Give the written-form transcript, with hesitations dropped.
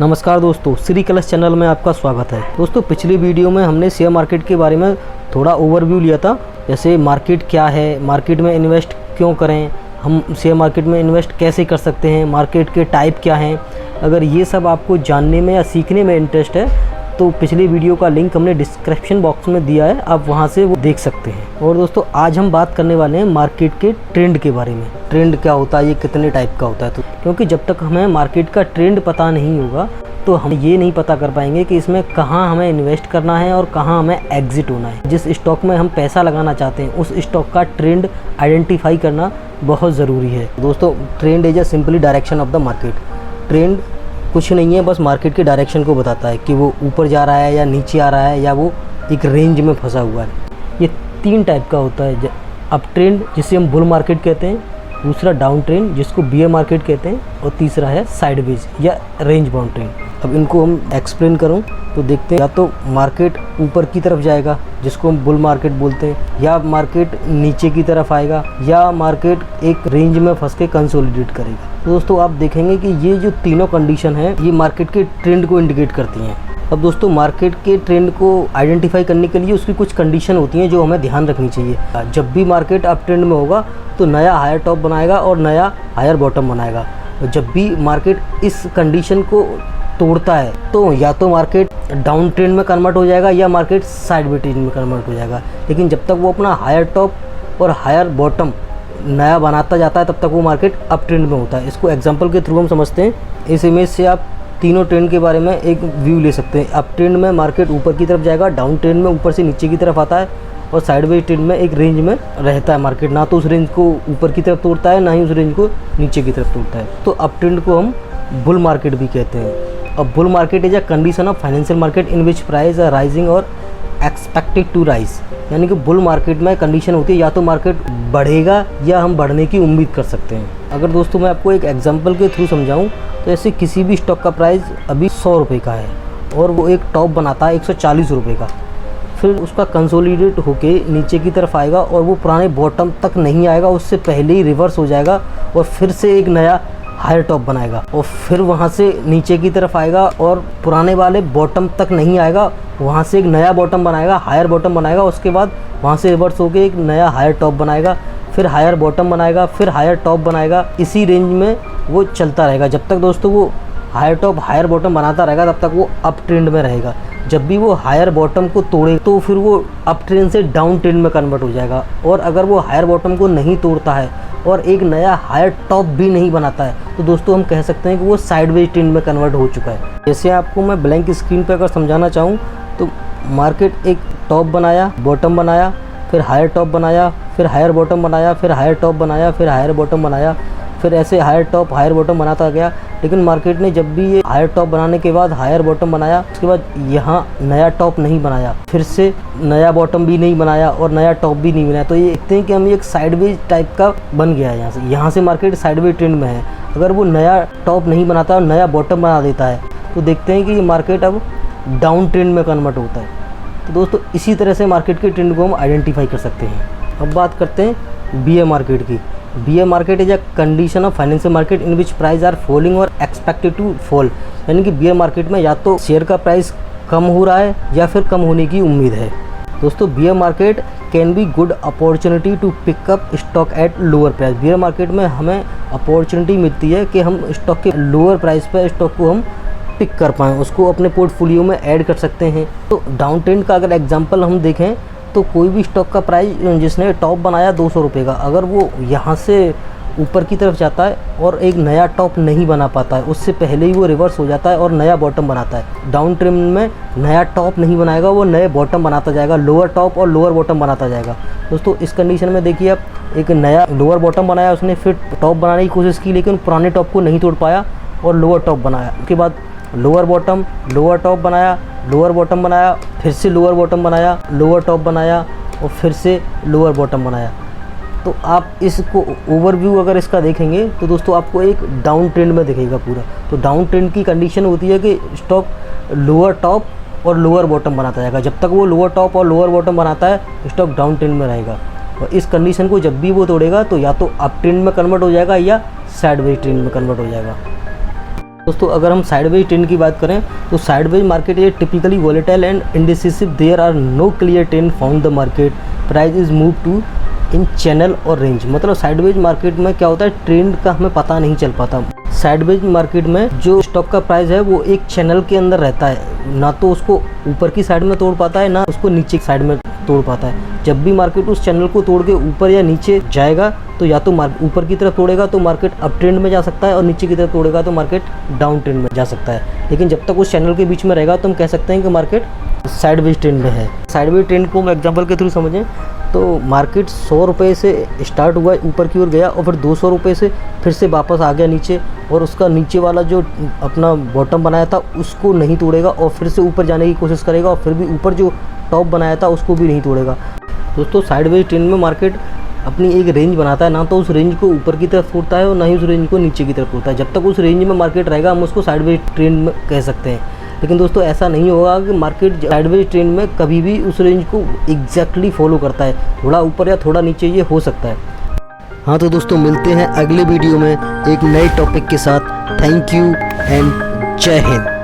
नमस्कार दोस्तों, श्री कलश चैनल में आपका स्वागत है। दोस्तों, पिछली वीडियो में हमने शेयर मार्केट के बारे में थोड़ा ओवरव्यू लिया था। जैसे मार्केट क्या है, मार्केट में इन्वेस्ट क्यों करें, हम शेयर मार्केट में इन्वेस्ट कैसे कर सकते हैं, मार्केट के टाइप क्या हैं। अगर ये सब आपको जानने में या सीखने में इंटरेस्ट है तो पिछली वीडियो का लिंक हमने डिस्क्रिप्शन बॉक्स में दिया है, आप वहाँ से वो देख सकते हैं। और दोस्तों, आज हम बात करने वाले हैं मार्केट के ट्रेंड के बारे में। ट्रेंड क्या होता है, ये कितने टाइप का होता है। तो क्योंकि जब तक हमें मार्केट का ट्रेंड पता नहीं होगा तो हम ये नहीं पता कर पाएंगे कि इसमें कहाँ हमें इन्वेस्ट करना है और कहाँ हमें एग्जिट होना है। जिस स्टॉक में हम पैसा लगाना चाहते हैं उस स्टॉक का ट्रेंड आइडेंटिफाई करना बहुत ज़रूरी है। दोस्तों, trend is a simply direction of the market. Trend कुछ नहीं है, बस मार्केट के डायरेक्शन को बताता है कि वो ऊपर जा रहा है या नीचे आ रहा है या वो एक रेंज में फंसा हुआ है। ये तीन टाइप का होता है। अप ट्रेंड जिसे हम बुल मार्केट कहते हैं, दूसरा डाउन ट्रेंड जिसको बियर मार्केट कहते हैं, और तीसरा है साइडवेज या रेंज बाउंड ट्रेंड। अब इनको हम एक्सप्लेन करूं तो देखते हैं, या तो मार्केट ऊपर की तरफ जाएगा जिसको हम बुल मार्केट बोलते हैं, या मार्केट नीचे की तरफ आएगा, या मार्केट एक रेंज में फंस के कंसोलिडेट करेगा। तो दोस्तों, आप देखेंगे कि ये जो तीनों कंडीशन है ये मार्केट के ट्रेंड को इंडिकेट करती हैं। अब दोस्तों, मार्केट के ट्रेंड को आइडेंटिफाई करने के लिए उसकी कुछ कंडीशन होती हैं जो हमें ध्यान रखनी चाहिए। जब भी मार्केट अप ट्रेंड में होगा तो नया हायर टॉप बनाएगा और नया हायर बॉटम बनाएगा। जब भी मार्केट इस कंडीशन को तोड़ता है तो या तो मार्केट डाउन ट्रेंड में कन्वर्ट हो जाएगा या मार्केट साइडवेज ट्रेंड में कन्वर्ट हो जाएगा। लेकिन जब तक वो अपना हायर टॉप और हायर बॉटम नया बनाता जाता है तब तक वो मार्केट अप ट्रेंड में होता है। इसको एग्जांपल के थ्रू हम समझते हैं। इस इमेज से आप तीनों ट्रेंड के बारे में एक व्यू ले सकते हैं। अप ट्रेंड में मार्केट ऊपर की तरफ जाएगा, डाउन ट्रेंड में ऊपर से नीचे की तरफ आता है, और साइडवेज ट्रेंड में एक रेंज में रहता है मार्केट। ना तो उस रेंज को ऊपर की तरफ तोड़ता है, ना ही उस रेंज को नीचे की तरफ तोड़ता है। तो अप ट्रेंड को हम बुल मार्केट भी कहते हैं। अब bull market is a condition of financial market in which price are rising और एक्सपेक्टेड टू राइज। यानी कि बुल मार्केट में कंडीशन होती है या तो मार्केट बढ़ेगा या हम बढ़ने की उम्मीद कर सकते हैं। अगर दोस्तों मैं आपको एक एग्जांपल के थ्रू समझाऊं तो ऐसे किसी भी स्टॉक का प्राइस अभी 100 रुपये का है और वो एक टॉप बनाता है 140 रुपये का, फिर उसका कंसोलिडेट होके नीचे की तरफ आएगा और वो पुराने बॉटम तक नहीं आएगा, उससे पहले ही रिवर्स हो जाएगा और फिर से एक नया हायर टॉप बनाएगा, और फिर वहाँ से नीचे की तरफ आएगा और पुराने वाले बॉटम तक नहीं आएगा, वहाँ से एक नया बॉटम बनाएगा, हायर बॉटम बनाएगा। उसके बाद वहाँ से रिवर्स होकर एक नया हायर टॉप बनाएगा, फिर हायर बॉटम बनाएगा, फिर हायर टॉप बनाएगा। इसी रेंज में वो चलता रहेगा। जब तक दोस्तों वो हायर टॉप हायर बॉटम बनाता रहेगा तब तक वो अप ट्रेंड में रहेगा। जब भी वो हायर बॉटम को तोड़े तो फिर वो अप ट्रेंड से डाउन ट्रेंड में कन्वर्ट हो जाएगा। और अगर वो हायर बॉटम को नहीं तोड़ता है और एक नया हायर टॉप भी नहीं बनाता है तो दोस्तों हम कह सकते हैं कि वो साइडवेज ट्रेंड में कन्वर्ट हो चुका है। जैसे आपको मैं ब्लैंक स्क्रीन पर अगर समझाना चाहूँ तो मार्केट एक टॉप बनाया, बॉटम बनाया, फिर हायर टॉप बनाया, फिर हायर बॉटम बनाया, फिर हायर टॉप बनाया, फिर हायर बॉटम बनाया, फिर ऐसे हायर टॉप हायर बॉटम बनाता गया। लेकिन मार्केट ने जब भी ये हायर टॉप बनाने के बाद हायर बॉटम बनाया, उसके बाद यहाँ नया टॉप नहीं बनाया, फिर से नया बॉटम भी नहीं बनाया और नया टॉप भी नहीं बनाया, तो ये देखते हैं कि हम एक साइडवेज टाइप का बन गया है। यहाँ से मार्केट साइडवेज ट्रेंड में है। अगर वो नया टॉप नहीं बनाता और नया बॉटम बना देता है तो देखते हैं कि ये मार्केट अब डाउन ट्रेंड में कन्वर्ट होता है। तो दोस्तों, इसी तरह से मार्केट के ट्रेंड को हम आइडेंटिफाई कर सकते हैं। अब बात करते हैं बियर मार्केट की। Bear market is a condition of financial market in which price are falling और एक्सपेक्टेड टू फॉल। यानी कि बियर मार्केट में या तो शेयर का प्राइस कम हो रहा है या फिर कम होने की उम्मीद है। दोस्तों, bear market can be good opportunity to pick up stock at lower price. Bear market में हमें अपॉर्चुनिटी मिलती है कि हम स्टॉक के लोअर प्राइस पर स्टॉक को हम पिक कर पाएँ, उसको अपने पोर्टफोलियो में ऐड कर सकते हैं। तो डाउन ट्रेंड का अगर एग्जांपल हम देखें तो कोई भी स्टॉक का प्राइस जिसने टॉप बनाया 200 रुपये का, अगर वो यहाँ से ऊपर की तरफ जाता है और एक नया टॉप नहीं बना पाता है, उससे पहले ही वो रिवर्स हो जाता है और नया बॉटम बनाता है। डाउन ट्रेंड में नया टॉप नहीं बनाएगा, वो नए बॉटम बनाता जाएगा, लोअर टॉप और लोअर बॉटम बनाता जाएगा। दोस्तों, इस कंडीशन में देखिए आप, एक नया लोअर बॉटम बनाया उसने, फिर टॉप बनाने की कोशिश की लेकिन पुराने टॉप को नहीं तोड़ पाया और लोअर टॉप बनाया। उसके बाद लोअर बॉटम, लोअर टॉप बनाया, लोअर बॉटम बनाया, फिर से लोअर बॉटम बनाया, लोअर टॉप बनाया और फिर से लोअर बॉटम बनाया। तो आप इसको ओवरव्यू अगर इसका देखेंगे तो दोस्तों आपको एक डाउन ट्रेंड में दिखेगा पूरा। तो डाउन ट्रेंड की कंडीशन होती है कि स्टॉक लोअर टॉप और लोअर बॉटम बनाता जाएगा। जब तक वो लोअर टॉप और लोअर बॉटम बनाता है स्टॉक डाउन ट्रेंड में रहेगा। और इस कंडीशन को जब भी वो तोड़ेगा तो या तो अप ट्रेंड में कन्वर्ट हो जाएगा या साइडवेज ट्रेंड में कन्वर्ट हो जाएगा। दोस्तों अगर हम साइडवेज ट्रेंड की बात करें तो साइडवेज मार्केट ये typically volatile and indecisive, there are no clear trend found the market, price is move to in channel और रेंज। मतलब साइडवेज मार्केट में क्या होता है, ट्रेंड का हमें पता नहीं चल पाता। साइडवेज मार्केट में जो स्टॉक का प्राइस है वो एक चैनल के अंदर रहता है, ना तो उसको ऊपर की साइड में तोड़ पाता है, ना उसको नीचे की साइड में तोड़ पाता है। जब भी मार्केट उस चैनल को तोड़ के ऊपर या नीचे जाएगा तो या तो ऊपर की तरफ तोड़ेगा तो मार्केट अप ट्रेंड में जा सकता है, और नीचे की तरफ तोड़ेगा तो मार्केट डाउन ट्रेंड में जा सकता है। लेकिन जब तक उस चैनल के बीच में रहेगा तो हम कह सकते हैं कि मार्केट साइडवेज ट्रेंड में है। साइडवेज ट्रेंड को हम एग्जांपल के थ्रू समझें तो मार्केट 100 रुपये से स्टार्ट हुआ, ऊपर की ओर गया और फिर 200 रुपये से फिर से वापस आ गया नीचे, और उसका नीचे वाला जो अपना बॉटम बनाया था उसको नहीं तोड़ेगा और फिर से ऊपर जाने की कोशिश करेगा, और फिर भी ऊपर जो टॉप बनाया था उसको भी नहीं तोड़ेगा। दोस्तों साइडवेज ट्रेंड में मार्केट अपनी एक रेंज बनाता है, ना तो उस रेंज को ऊपर की तरफ तोड़ता है और ना ही उस रेंज को नीचे की तरफ तोड़ता है। जब तक उस रेंज में मार्केट रहेगा हम उसको साइडवेज ट्रेंड में कह सकते हैं। लेकिन दोस्तों ऐसा नहीं होगा कि मार्केट साइडवेज ट्रेंड में कभी भी उस रेंज को एग्जैक्टली फॉलो करता है, थोड़ा ऊपर या थोड़ा नीचे ये हो सकता है। हाँ तो दोस्तों मिलते हैं अगले वीडियो में एक नए टॉपिक के साथ। थैंक यू एंड जय हिंद।